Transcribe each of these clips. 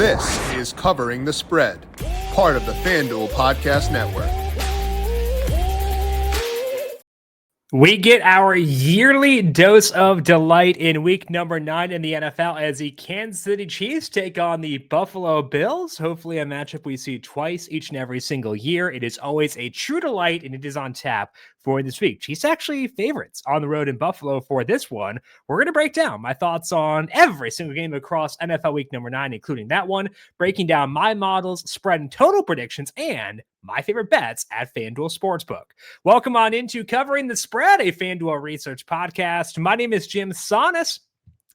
This is Covering the Spread, part of the FanDuel Podcast Network. We get our yearly dose of delight in week number 9 in the NFL as the Kansas City Chiefs take on the Buffalo Bills. Hopefully a matchup we see twice each and every single year. It is always a true delight, and it is on tap for this week. Chiefs actually favorites on the road in Buffalo for this one. We're going to break down my thoughts on every single game across NFL week number 9, including that one, breaking down my models, spread and total predictions, and my favorite bets at FanDuel Sportsbook. Welcome on into Covering the Spread, a FanDuel Research podcast. My name is JimSannes.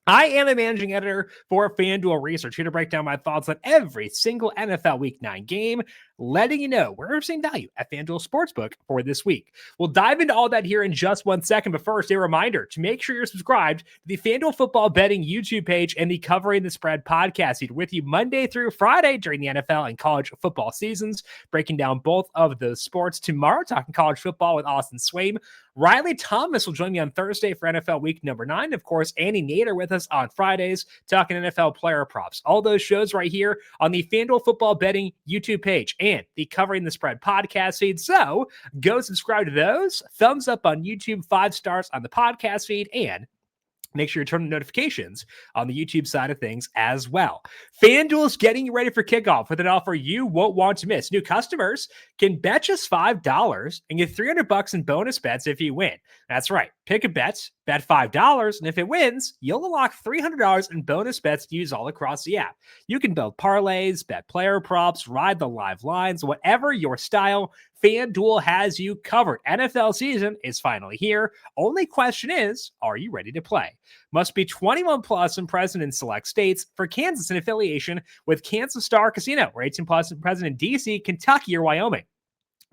I am a managing editor for FanDuel Research, here to break down my thoughts on every single NFL Week 9 game, letting you know where we're seeing value at FanDuel Sportsbook for this week. We'll dive into all that here in just 1 second, but first, a reminder to make sure you're subscribed to the FanDuel Football Betting YouTube page and the Covering the Spread podcast feed, with you Monday through Friday during the NFL and college football seasons, breaking down both of those sports. Tomorrow, talking college football with Austin Swaim. Riley Thomas will join me on Thursday for NFL Week number 9. Of course, Andy Nader with us on Fridays, talking NFL player props. All those shows right here on the FanDuel Football Betting YouTube page and the Covering the Spread podcast feed. So go subscribe to those. Thumbs up on YouTube, 5 stars on the podcast feed, and make sure you turn on notifications on the YouTube side of things as well. FanDuel is getting you ready for kickoff with an offer you won't want to miss. New customers can bet just $5 and get $300 in bonus bets if you win. That's right. Pick a bet $5, and if it wins, you'll unlock $300 in bonus bets to use all across the app. You can build parlays, bet player props, ride the live lines, whatever your style, FanDuel has you covered. NFL season is finally here. Only question is, are you ready to play? Must be 21 plus and present in select states. For Kansas, in affiliation with Kansas Star Casino, or 18 plus and present in DC, Kentucky, or Wyoming.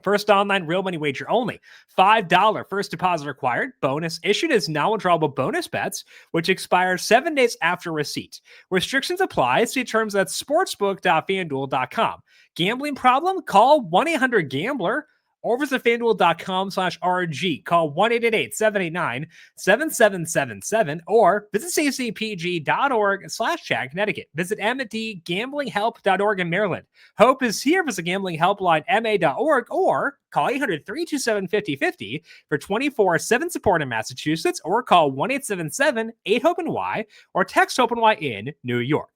First online real money wager only. $5 first deposit required. Bonus issued as non-withdrawable bonus bets, which expire 7 days after receipt. Restrictions apply. See terms at sportsbook.fanduel.com. Gambling problem? Call 1-800-GAMBLER or visit fanduel.com/RG. Call 1-888-789-7777 or visit ccpg.org/chat Connecticut. Visit mdgamblinghelp.org in Maryland. Hope is here. Visit gamblinghelplinema.org or call 800-327-5050 for 24/7 support in Massachusetts, or call 1-877-8-HOPE-NY or text HOPE-NY in New York.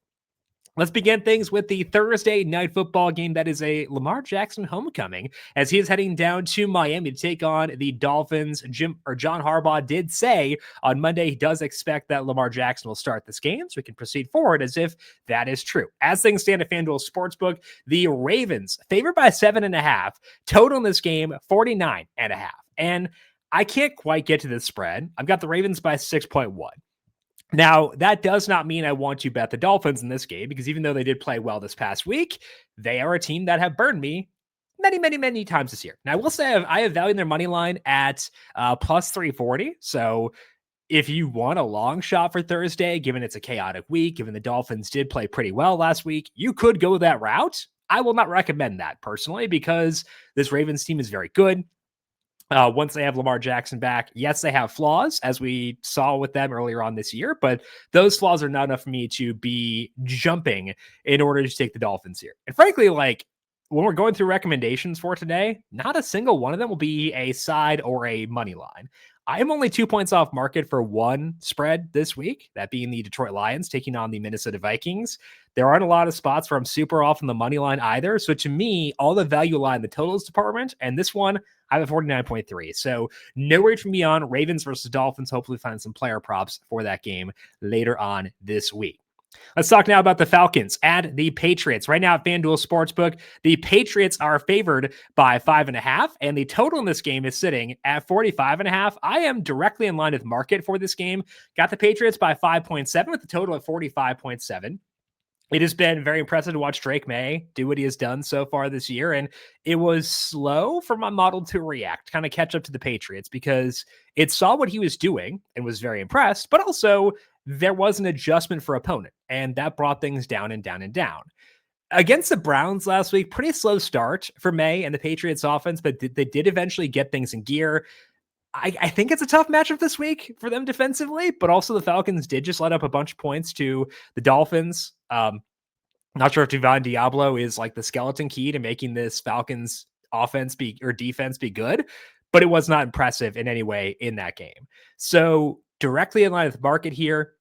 Let's begin things with the Thursday night football game that is a Lamar Jackson homecoming, as he is heading down to Miami to take on the Dolphins. John Harbaugh did say on Monday he does expect that Lamar Jackson will start this game, so we can proceed forward as if that is true. As things stand at FanDuel Sportsbook, the Ravens favored by 7.5, total in this game 49.5. And I can't quite get to this spread. I've got the Ravens by 6.1. Now, that does not mean I want to bet the Dolphins in this game, because even though they did play well this past week, they are a team that have burned me many times this year. Now, I will say I have value in their money line at plus 340. So if you want a long shot for Thursday, given it's a chaotic week, given the Dolphins did play pretty well last week, you could go that route. I will not recommend that personally, because this Ravens team is very good. Once they have Lamar Jackson back, yes, they have flaws, as we saw with them earlier on this year, but those flaws are not enough for me to be jumping in order to take the Dolphins here. And frankly, like, when we're going through recommendations for today, not a single one of them will be a side or a money line. I am only 2 points off market for one spread this week, that being the Detroit Lions taking on the Minnesota Vikings. There aren't a lot of spots where I'm super off on the money line either. So to me, all the value lie in the totals department, and this one, I have a 49.3. So no rate from me on Ravens versus Dolphins. Hopefully find some player props for that game later on this week. Let's talk now about the Falcons and the Patriots. Right now at FanDuel Sportsbook, the Patriots are favored by 5.5, and the total in this game is sitting at 45.5. I am directly in line with market for this game. Got the Patriots by 5.7 with the total at 45.7. It has been very impressive to watch Drake May do what he has done so far this year, and it was slow for my model to react, kind of catch up to the Patriots, because it saw what he was doing and was very impressed, but also there was an adjustment for opponent, and that brought things down and down and down. Against the Browns last week, pretty slow start for May and the Patriots offense, but they did eventually get things in gear. I think it's a tough matchup this week for them defensively, but also the Falcons did just let up a bunch of points to the Dolphins. Not sure if Devon Diablo is like the skeleton key to making this Falcons defense be good, but it was not impressive in any way in that game. So directly in line with the market here,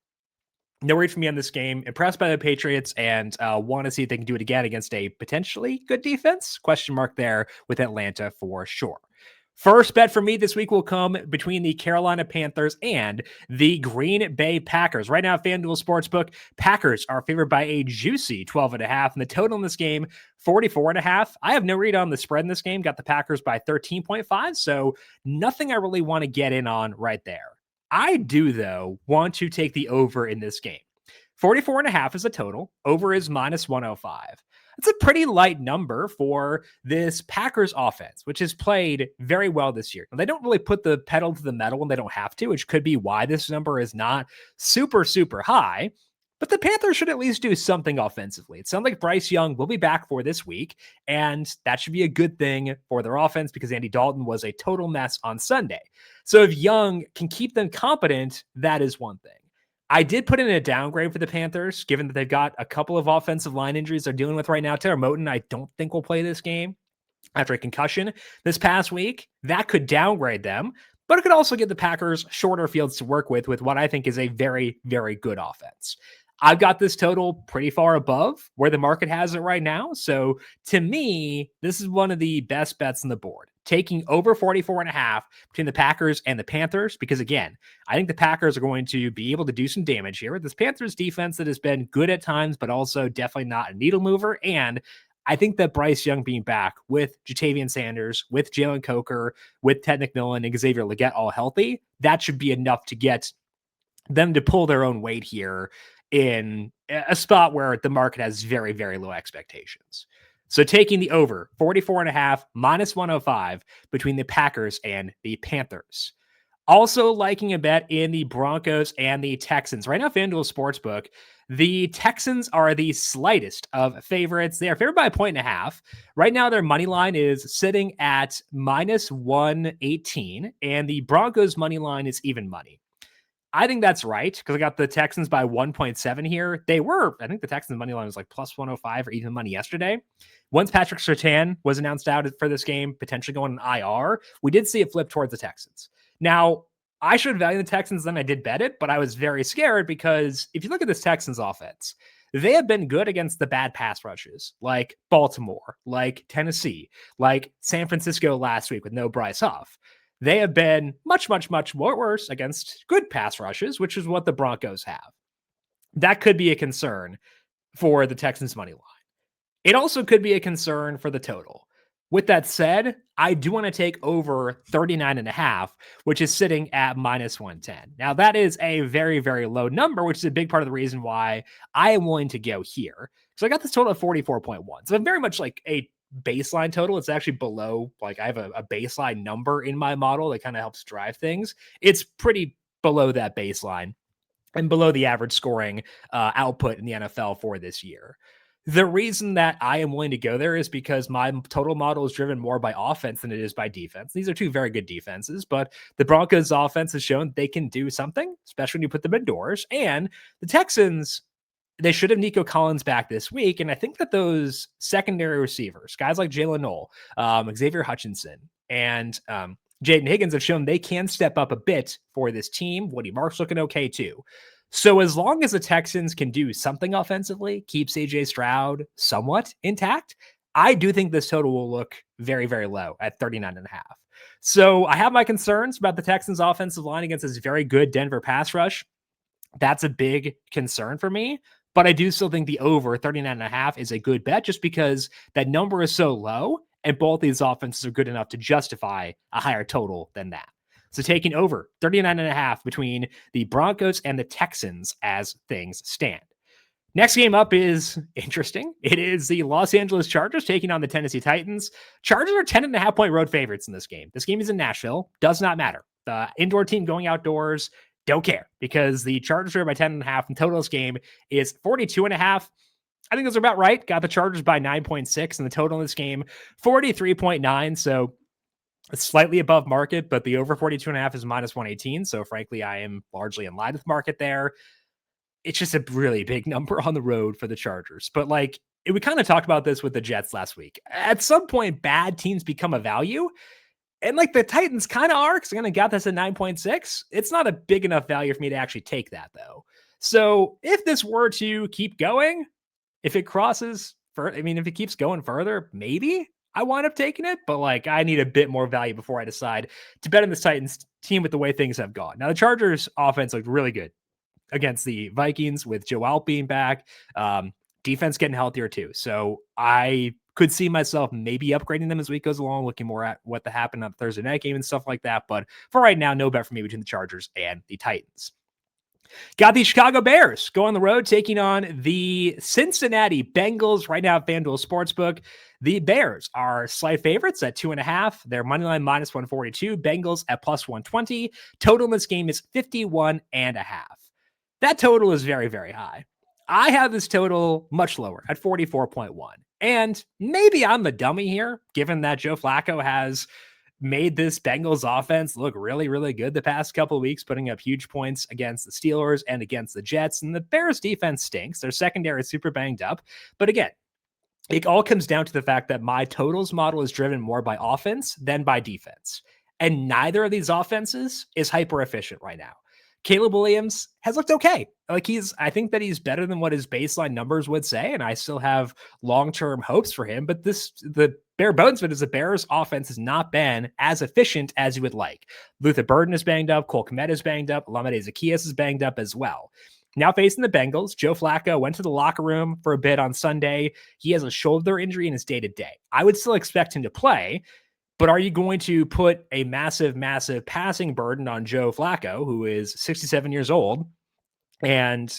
no read from me on this game. Impressed by the Patriots and want to see if they can do it again against a potentially good defense. Question mark there with Atlanta for sure. First bet for me this week will come between the Carolina Panthers and the Green Bay Packers. Right now, FanDuel Sportsbook, Packers are favored by a juicy 12.5, and the total in this game, 44.5. I have no read on the spread in this game. Got the Packers by 13.5, so nothing I really want to get in on right there. I do, though, want to take the over in this game. 44.5 is a total. Over is minus 105. It's a pretty light number for this Packers offense, which has played very well this year. Now, they don't really put the pedal to the metal when they don't have to, which could be why this number is not super, super high. But the Panthers should at least do something offensively. It sounds like Bryce Young will be back for this week, and that should be a good thing for their offense because Andy Dalton was a total mess on Sunday. So if Young can keep them competent, that is one thing. I did put in a downgrade for the Panthers, given that they've got a couple of offensive line injuries they're dealing with right now. Taylor Moton, I don't think will play this game after a concussion this past week. That could downgrade them, but it could also give the Packers shorter fields to work with what I think is a very, very good offense. I've got this total pretty far above where the market has it right now. So to me, this is one of the best bets on the board. Taking over 44.5 between the Packers and the Panthers, because again, I think the Packers are going to be able to do some damage here. This Panthers defense that has been good at times, but also definitely not a needle mover. And I think that Bryce Young being back with Jatavian Sanders, with Jalen Coker, with Ted McMillan and Xavier Legette all healthy, that should be enough to get them to pull their own weight here in a spot where the market has very, very low expectations. So taking the over 44.5 minus 105 between the Packers and the Panthers. Also liking a bet in the Broncos and the Texans. Right now, FanDuel Sportsbook, the Texans are the slightest of favorites. They are favored by 1.5. Right now, their money line is sitting at minus 118, and the Broncos money line is even money. I think that's right because I got the Texans by 1.7 here. I think the Texans money line was like plus 105 or even money yesterday. Once Patrick Surtain was announced out for this game, potentially going on IR, we did see it flip towards the Texans. Now, I should value the Texans than I did bet it, but I was very scared because if you look at this Texans offense, they have been good against the bad pass rushes like Baltimore, like Tennessee, like San Francisco last week with no Bryce Huff. They have been much, much, much worse against good pass rushes, which is what the Broncos have. That could be a concern for the Texans money line. It also could be a concern for the total. With that said, I do want to take over 39.5, which is sitting at minus 110. Now, that is a very, very low number, which is a big part of the reason why I am willing to go here. So I got this total of 44.1. So I'm very much like a baseline total. It's actually below, like I have a baseline number in my model that kind of helps drive things. It's pretty below that baseline and below the average scoring output in the NFL for this year. The reason that I am willing to go there is because my total model is driven more by offense than it is by defense. These are two very good defenses, but the Broncos offense has shown they can do something, especially when you put them indoors. And the Texans, they should have Nico Collins back this week. And I think that those secondary receivers, guys like Jalen Knoll, Xavier Hutchinson, and Jaden Higgins have shown they can step up a bit for this team. Woody Mark's looking okay too. So as long as the Texans can do something offensively, keep CJ Stroud somewhat intact, I do think this total will look very, very low at 39.5. So I have my concerns about the Texans offensive line against this very good Denver pass rush. That's a big concern for me, but I do still think the over 39.5 is a good bet just because that number is so low and both these offenses are good enough to justify a higher total than that. So taking over 39.5 between the Broncos and the Texans as things stand. Next game up is interesting. It is the Los Angeles Chargers taking on the Tennessee Titans. Chargers are 10.5 point road favorites in this game. This game is in Nashville. Does not matter. The indoor team going outdoors, don't care because the Chargers are by 10.5 and total this game is 42.5. I think those are about right. Got the Chargers by 9.6 and the total in this game, 43.9. So it's slightly above market, but the over 42.5 is minus 118. So frankly, I am largely in line with market there. It's just a really big number on the road for the Chargers. But like, we kind of talked about this with the Jets last week. At some point, bad teams become a value. And like the Titans kind of are, because they're going to got this at 9.6. It's not a big enough value for me to actually take that, though. So if this were to keep going, if it crosses, if it keeps going further, maybe I wind up taking it. But like, I need a bit more value before I decide to bet on this Titans team with the way things have gone. Now, the Chargers offense looked really good against the Vikings with Joe Alt being back. Defense getting healthier too. So I could see myself maybe upgrading them as the week goes along, looking more at what happened on the Thursday night game and stuff like that. But for right now, no bet for me between the Chargers and the Titans. Got the Chicago Bears go on the road, taking on the Cincinnati Bengals right now at FanDuel Sportsbook. The Bears are slight favorites at 2.5. Their money line minus 142. Bengals at plus 120. Total in this game is 51.5. That total is very, very high. I have this total much lower at 44.1. And maybe I'm the dummy here, given that Joe Flacco has made this Bengals offense look really, really good the past couple of weeks, putting up huge points against the Steelers and against the Jets. And the Bears defense stinks. Their secondary is super banged up. But again, it all comes down to the fact that my totals model is driven more by offense than by defense. And neither of these offenses is hyper efficient right now. Caleb Williams has looked okay. Like I think that he's better than what his baseline numbers would say, and I still have long-term hopes for him. But the bare bones of it is the Bears' offense has not been as efficient as you would like. Luther Burden is banged up, Cole Kmet is banged up, Olamide Zaccheaus is banged up as well. Now facing the Bengals, Joe Flacco went to the locker room for a bit on Sunday. He has a shoulder injury in his day-to-day. I would still expect him to play. But are you going to put a massive, massive passing burden on Joe Flacco, who is 67 years old and,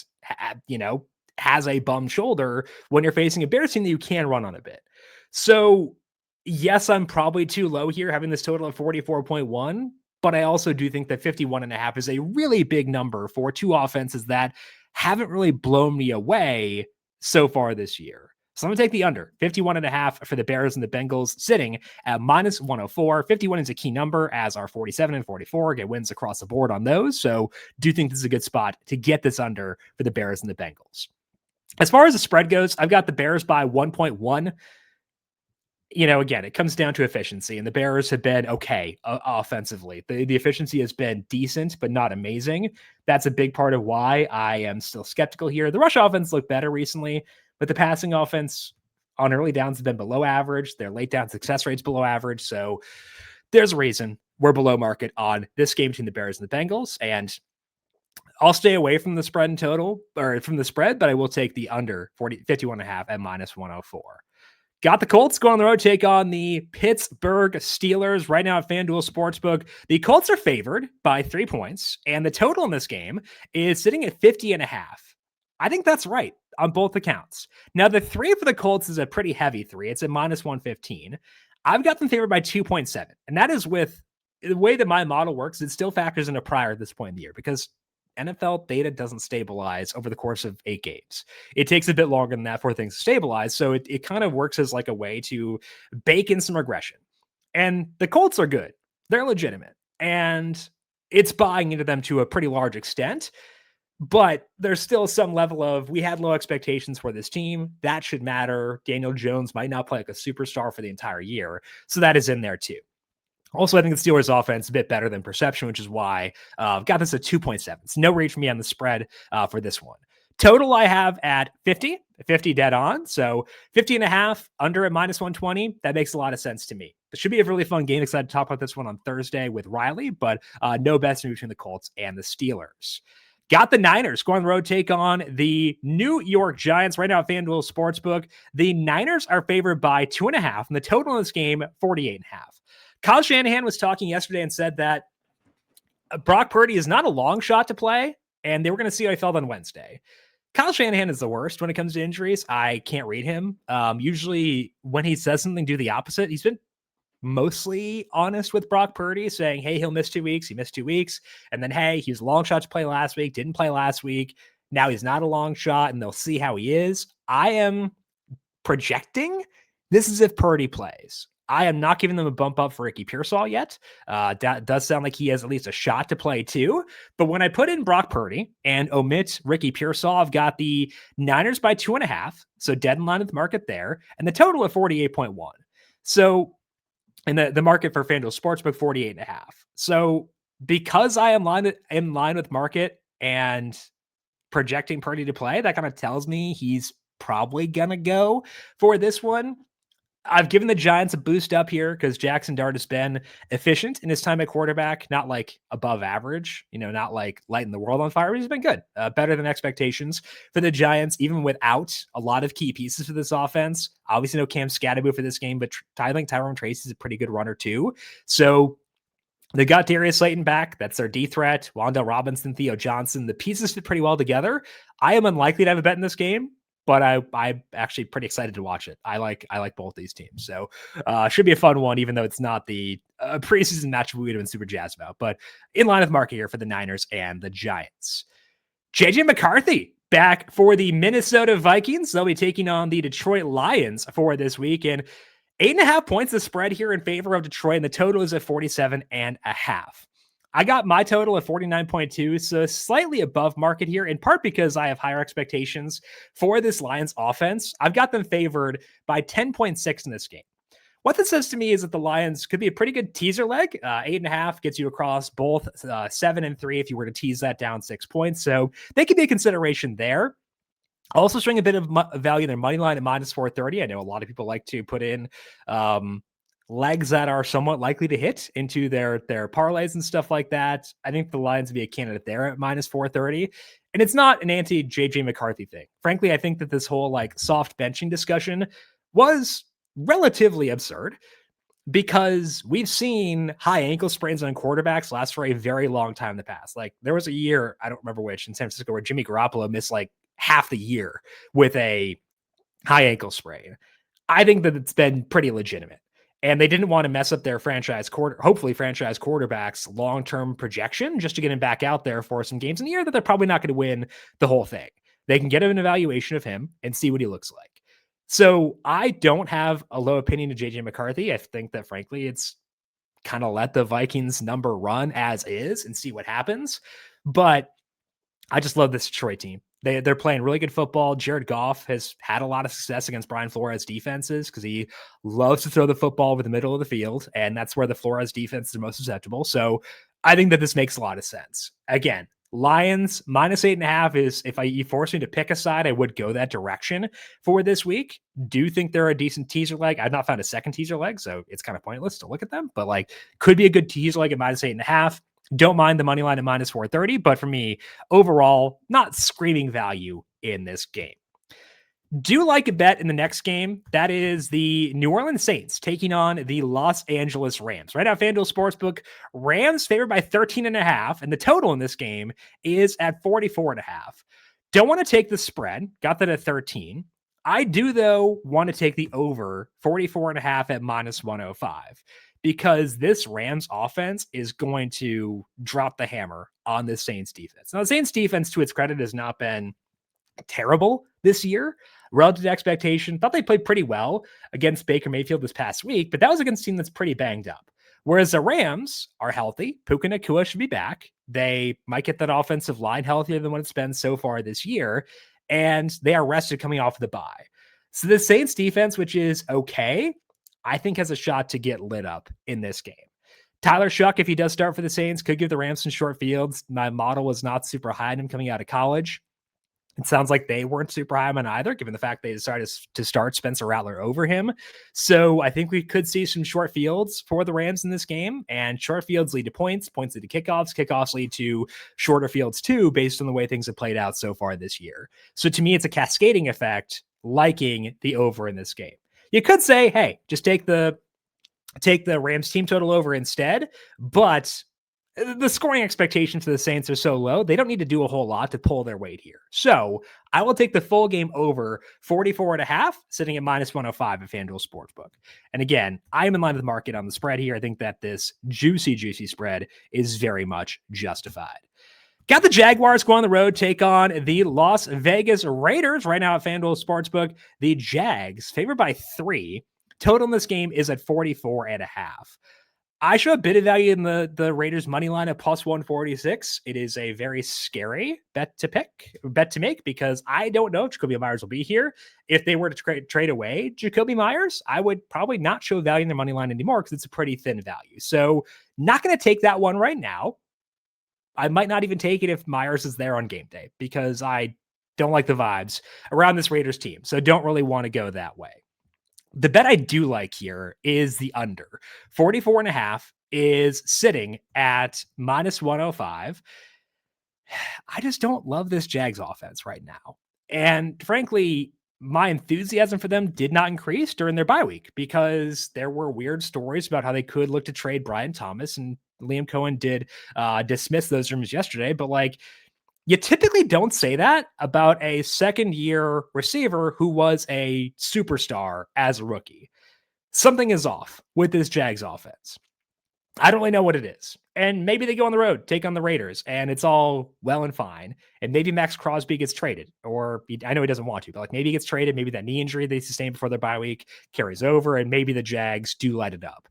has a bum shoulder when you're facing a Bears team that you can run on a bit? So yes, I'm probably too low here, having this total of 44.1, but I also do think that 51.5 is a really big number for two offenses that haven't really blown me away so far this year. So I'm going to take the under 51.5 for the Bears and the Bengals, sitting at minus 104. 51 is a key number, as are 47 and 44 get wins across the board on those. So do think this is a good spot to get this under for the Bears and the Bengals. As far as the spread goes, I've got the Bears by 1.1. Again, it comes down to efficiency, and the Bears have been okay offensively. The efficiency has been decent, but not amazing. That's a big part of why I am still skeptical here. The rush offense looked better recently, but the passing offense on early downs has been below average. Their late down success rate's below average. So there's a reason we're below market on this game between the Bears and the Bengals. And I'll stay away from the spread in total, or from the spread, but I will take the under 51.5 at minus 104. Got the Colts go on the road, take on the Pittsburgh Steelers right now at FanDuel Sportsbook. The Colts are favored by 3 points, and the total in this game is sitting at 50.5. I think that's right on both accounts. Now, the 3 for the Colts is a pretty heavy 3. It's at minus 115. I've got them favored by 2.7, and that is with the way that my model works. It still factors in a prior at this point in the year because NFL data doesn't stabilize over the course of 8 games. It takes a bit longer than that for things to stabilize. So it kind of works as like a way to bake in some regression. And the Colts are good. They're legitimate. And it's buying into them to a pretty large extent. But there's still some level of, we had low expectations for this team. That should matter. Daniel Jones might not play like a superstar for the entire year. So that is in there too. Also, I think the Steelers offense is a bit better than perception, which is why I've got this at 2.7. It's no read for me on the spread for this one. Total I have at 50 dead on. So 50.5 under at minus 120. That makes a lot of sense to me. It should be a really fun game. Excited to talk about this one on Thursday with Riley, but no bets between the Colts and the Steelers. Got the Niners go on the road, take on the New York Giants right now at FanDuel Sportsbook. The Niners are favored by 2.5, and the total in this game, 48.5. Kyle Shanahan was talking yesterday and said that Brock Purdy is not a long shot to play, and they were going to see how he felt on Wednesday. Kyle Shanahan is the worst when it comes to injuries. I can't read him. Usually when he says something, do the opposite. He's been mostly honest with Brock Purdy, saying, hey, he'll miss 2 weeks. He missed 2 weeks. And then, hey, he was a long shot to play last week, didn't play last week. Now he's not a long shot, and they'll see how he is. I am projecting this is if Purdy plays. I am not giving them a bump up for Ricky Pearsall yet. That does sound like he has at least a shot to play too. But when I put in Brock Purdy and omit Ricky Pearsall, I've got the Niners by 2.5. So dead in line with the market there. And the total of 48.1. So and the market for FanDuel Sportsbook, 48.5. So because I am in line with market and projecting Purdy to play, that kind of tells me he's probably going to go for this one. I've given the Giants a boost up here because Jackson Dart has been efficient in his time at quarterback, not like above average, not like lighting the world on fire, but he's been good, better than expectations for the Giants, even without a lot of key pieces for this offense. Obviously, no Cam Scatterbo for this game, but I think Tyrone Tracy is a pretty good runner too. So they got Darius Slayton back. That's their D threat. Wan'Dale Robinson, Theo Johnson. The pieces fit pretty well together. I am unlikely to have a bet in this game, but I'm actually pretty excited to watch it. I like both these teams. So should be a fun one, even though it's not the preseason matchup we would have been super jazzed about. But in line with market here for the Niners and the Giants. JJ McCarthy back for the Minnesota Vikings. They'll be taking on the Detroit Lions for this week. And 8.5 points the spread here in favor of Detroit, and the total is at 47.5. I got my total at 49.2, so slightly above market here, in part because I have higher expectations for this Lions offense. I've got them favored by 10.6 in this game. What this says to me is that the Lions could be a pretty good teaser leg. 8.5 gets you across both 7 and 3 if you were to tease that down 6 points. So they could be a consideration there. Also showing a bit of value in their money line at minus 430. I know a lot of people like to put in legs that are somewhat likely to hit into their parlays and stuff like that. I think the Lions would be a candidate there at minus 430. And it's not an anti-JJ McCarthy thing. Frankly, I think that this whole like soft benching discussion was relatively absurd because we've seen high ankle sprains on quarterbacks last for a very long time in the past. Like there was a year, I don't remember which, in San Francisco where Jimmy Garoppolo missed like half the year with a high ankle sprain. I think that it's been pretty legitimate. And they didn't want to mess up their hopefully franchise quarterback's long-term projection just to get him back out there for some games in the year that they're probably not going to win the whole thing. They can get an evaluation of him and see what he looks like. So I don't have a low opinion of JJ McCarthy. I think that frankly, it's kind of let the Vikings number run as is and see what happens. But I just love this Detroit team. They're playing really good football. Jared Goff has had a lot of success against Brian Flores defenses because he loves to throw the football over the middle of the field, and that's where the Flores defense is most susceptible. So I think that this makes a lot of sense. Again, Lions minus 8.5 is, if you force me to pick a side, I would go that direction for this week. Do think they're a decent teaser leg. I've not found a second teaser leg, so it's kind of pointless to look at them, but like could be a good teaser leg at minus 8.5. Don't mind the money line at minus 430, but for me, overall, not screaming value in this game. Do like a bet in the next game. That is the New Orleans Saints taking on the Los Angeles Rams. Right now, FanDuel Sportsbook, Rams favored by 13.5, and the total in this game is at 44.5. Don't want to take the spread. Got that at 13. I do, though, want to take the over 44.5 at minus 105. Because this Rams offense is going to drop the hammer on the Saints defense. Now, the Saints defense, to its credit, has not been terrible this year. Relative to expectation, thought they played pretty well against Baker Mayfield this past week, but that was against a team that's pretty banged up. Whereas the Rams are healthy. Puka Nacua should be back. They might get that offensive line healthier than what it's been so far this year, and they are rested coming off the bye. So the Saints defense, which is okay, I think has a shot to get lit up in this game. Tyler Shuck, if he does start for the Saints, could give the Rams some short fields. My model was not super high on him coming out of college. It sounds like they weren't super high on either, given the fact they decided to start Spencer Rattler over him. So I think we could see some short fields for the Rams in this game, and short fields lead to points lead to kickoffs lead to shorter fields too, based on the way things have played out so far this year. So to me, it's a cascading effect, liking the over in this game. You could say, hey, just take the Rams team total over instead, but the scoring expectations for the Saints are so low, they don't need to do a whole lot to pull their weight here. So I will take the full game over 44.5, sitting at minus 105 at FanDuel Sportsbook. And again, I am in line with the market on the spread here. I think that this juicy spread is very much justified. Got the Jaguars go on the road, take on the Las Vegas Raiders right now at FanDuel Sportsbook. The Jags favored by 3. Total in this game is at 44.5. I show a bit of value in the Raiders money line at plus 146. It is a very scary bet to make because I don't know if Jacoby Myers will be here. If they were to trade away Jacoby Myers, I would probably not show value in their money line anymore because it's a pretty thin value. So not going to take that one right now. I might not even take it if Myers is there on game day because I don't like the vibes around this Raiders team. So don't really want to go that way. The bet I do like here is the under. 44.5 is sitting at minus 105. I just don't love this Jags offense right now. And frankly, my enthusiasm for them did not increase during their bye week because there were weird stories about how they could look to trade Brian Thomas, and Liam Cohen did dismiss those rumors yesterday. But like, you typically don't say that about a second-year receiver who was a superstar as a rookie. Something is off with this Jags offense. I don't really know what it is. And maybe they go on the road, take on the Raiders, and it's all well and fine. And maybe Max Crosby gets traded, or I know he doesn't want to, but like maybe he gets traded. Maybe that knee injury they sustained before their bye week carries over, and maybe the Jags do light it up.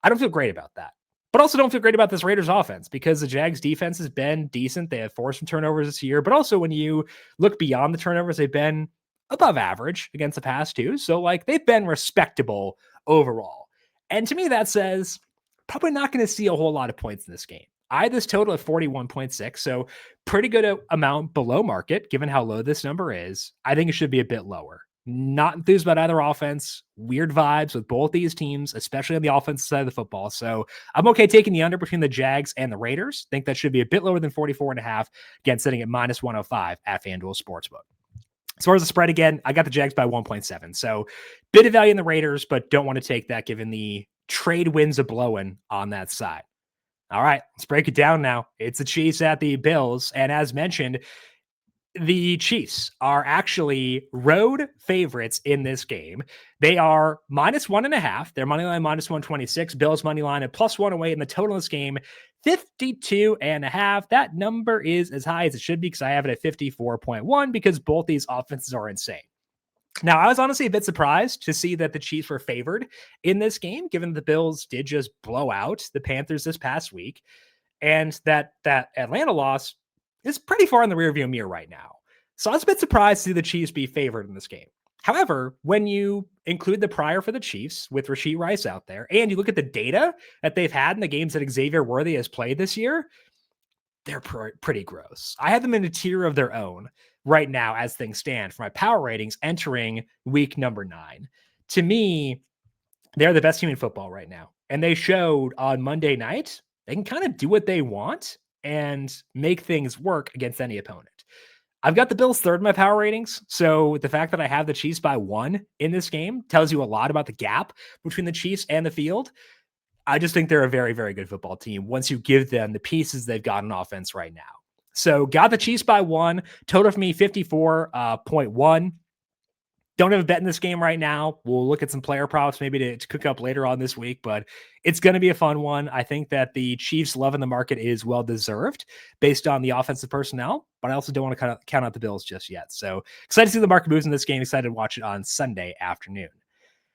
I don't feel great about that. But also don't feel great about this Raiders offense because the Jags defense has been decent. They have forced some turnovers this year, but also when you look beyond the turnovers, they've been above average against the pass too. So like they've been respectable overall. And to me, that says probably not going to see a whole lot of points in this game. I had this total of 41.6, so pretty good amount below market given how low this number is. I think it should be a bit lower. Not enthused about either offense. Weird vibes with both these teams, especially on the offensive side of the football. So I'm okay taking the under between the Jags and the Raiders. Think that should be a bit lower than 44.5. Again, sitting at minus 105 at FanDuel Sportsbook. As far as the spread, again, I got the Jags by 1.7. So bit of value in the Raiders, but don't want to take that given the trade winds of blowing on that side. All right, let's break it down now. It's the Chiefs at the Bills. And as mentioned, the Chiefs are actually road favorites in this game. They are minus 1.5. Their money line minus 126. Bills money line at plus 108. And the total in this game, 52.5. That number is as high as it should be because I have it at 54.1 because both these offenses are insane. Now, I was honestly a bit surprised to see that the Chiefs were favored in this game, given the Bills did just blow out the Panthers this past week, and that Atlanta loss is pretty far in the rearview mirror right now. So I was a bit surprised to see the Chiefs be favored in this game. However, when you include the prior for the Chiefs with Rashee Rice out there, and you look at the data that they've had in the games that Xavier Worthy has played this year, they're pretty gross. I have them in a tier of their own right now as things stand for my power ratings entering week number 9. To me, they're the best team in football right now. And they showed on Monday night, they can kind of do what they want and make things work against any opponent. I've got the Bills third in my power ratings. So the fact that I have the Chiefs by 1 in this game tells you a lot about the gap between the Chiefs and the field. I just think they're a very, very good football team once you give them the pieces they've got on offense right now. So got the Chiefs by 1, total for me 54.1. Don't have a bet in this game right now. We'll look at some player props maybe to cook up later on this week, but it's going to be a fun one. I think that the Chiefs' love in the market is well deserved based on the offensive personnel, but I also don't want to count out the Bills just yet. So excited to see the market moves in this game. Excited to watch it on Sunday afternoon.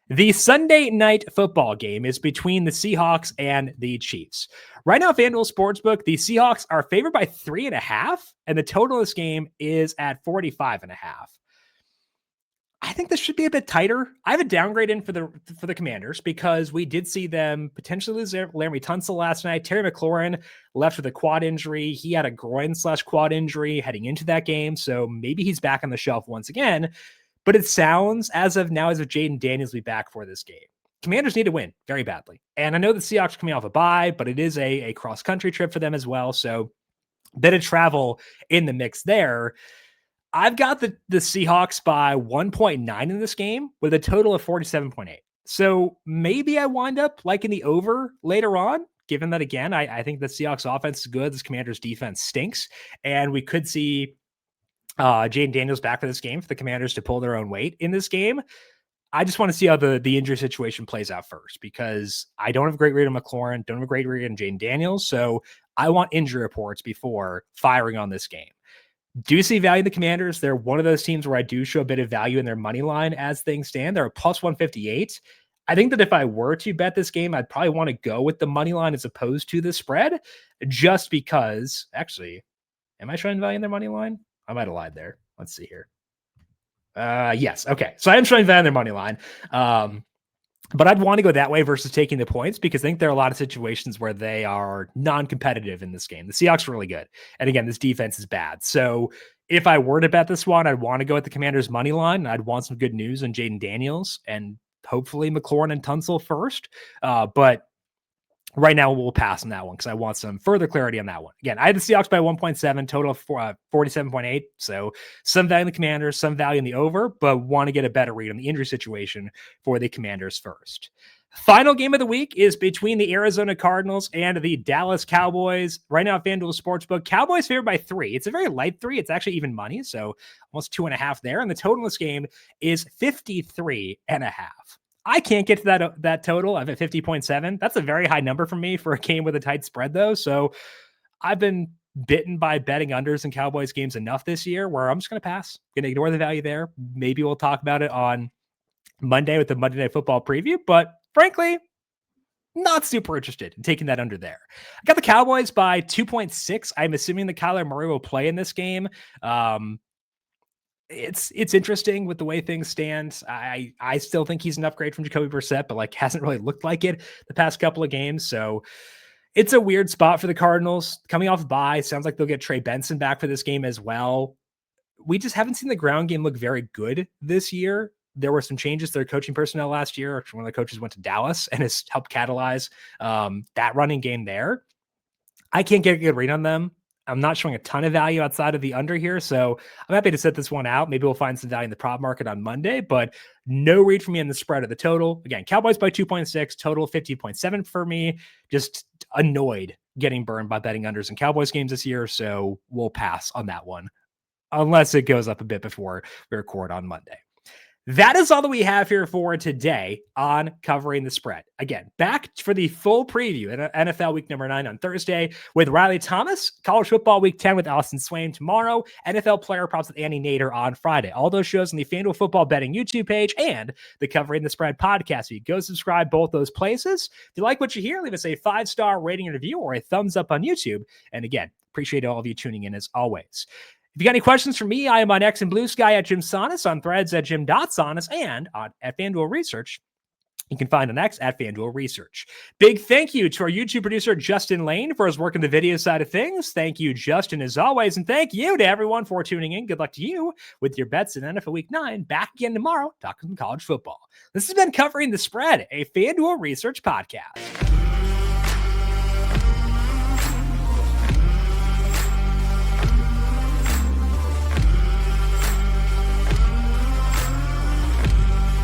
The Sunday night football game is between the Seahawks and the Chiefs. Right now, FanDuel Sportsbook, the Seahawks are favored by 3.5, and the total of this game is at 45.5. I think this should be a bit tighter. I have a downgrade in for the Commanders because we did see them potentially lose Laremy Tunsil last night. Terry McLaurin left with a quad injury. He had a groin/quad injury heading into that game, so maybe he's back on the shelf once again. But it sounds as of now as if Jaden Daniels will be back for this game. Commanders need to win very badly. And I know the Seahawks are coming off a bye, but it is a cross-country trip for them as well. So a bit of travel in the mix there. I've got the Seahawks by 1.9 in this game with a total of 47.8. So maybe I wind up liking the over later on, given that, again, I think the Seahawks offense is good. This Commanders defense stinks. And we could see Jaden Daniels back for this game for the Commanders to pull their own weight in this game. I just want to see how the injury situation plays out first because I don't have a great read on McLaurin, don't have a great read on Jaden Daniels. So I want injury reports before firing on this game. Do you see value in the Commanders? They're one of those teams where I do show a bit of value in their money line as things stand. They're a plus 158. I think that if I were to bet this game, I'd probably want to go with the money line as opposed to the spread, just because, actually, am I showing value in their money line? I might have lied there. Let's see here. Yes. Okay. So I am showing value in their money line. But I'd want to go that way versus taking the points because I think there are a lot of situations where they are non-competitive in this game. The Seahawks are really good. And again, this defense is bad. So if I were to bet this one, I'd want to go with the Commanders money line. I'd want some good news on Jaden Daniels and hopefully McLaurin and Tunsil first. But right now we'll pass on that one because I want some further clarity on that one. Again, I had the Seahawks by 1.7, total of 47.8. So some value in the Commanders, some value in the over, but want to get a better read on the injury situation for the Commanders first. Final game of the week is between the Arizona Cardinals and the Dallas Cowboys. Right now, FanDuel Sportsbook, Cowboys favored by 3. It's a very light 3. It's actually even money, so almost 2.5 there. And the total in this game is 53.5. I can't get to that total. I'm at 50.7. That's a very high number for me for a game with a tight spread, though. So I've been bitten by betting unders in Cowboys games enough this year where I'm just going to pass. Going to ignore the value there. Maybe we'll talk about it on Monday with the Monday Night Football preview, but frankly, not super interested in taking that under there. I got the Cowboys by 2.6. I'm assuming that Kyler Murray will play in this game. It's interesting with the way things stand. I still think he's an upgrade from Jacoby Brissett, but hasn't really looked like it the past couple of games. So it's a weird spot for the Cardinals coming off bye. Sounds like they'll get Trey Benson back for this game as well. We just haven't seen the ground game look very good this year. There were some changes to their coaching personnel last year. One of the coaches went to Dallas and has helped catalyze that running game there. I can't get a good read on them. I'm not showing a ton of value outside of the under here, so I'm happy to set this one out. Maybe we'll find some value in the prop market on Monday, but no read for me in the spread of the total. Again, Cowboys by 2.6, total 50.7 for me. Just annoyed getting burned by betting unders in Cowboys games this year, so we'll pass on that one unless it goes up a bit before we record on Monday. That is all that we have here for today on Covering the Spread. Again, back for the full preview in NFL Week number 9 on Thursday with Riley Thomas, College Football Week 10 with Austin Swain tomorrow, NFL Player Props with Andy Nader on Friday. All those shows on the FanDuel Football Betting YouTube page and the Covering the Spread podcast. So you go subscribe both those places. If you like what you hear, leave us a 5-star rating and review or a thumbs up on YouTube. And again, appreciate all of you tuning in as always. If you got any questions for me, I am on X and Blue Sky at JimSannes, on Threads at Jim.Sannes, and at FanDuel Research. You can find on X at FanDuel Research. Big thank you to our YouTube producer, Justin Lane, for his work on the video side of things. Thank you, Justin, as always. And thank you to everyone for tuning in. Good luck to you with your bets in NFL Week 9. Back again tomorrow, talking some college football. This has been Covering the Spread, a FanDuel Research podcast.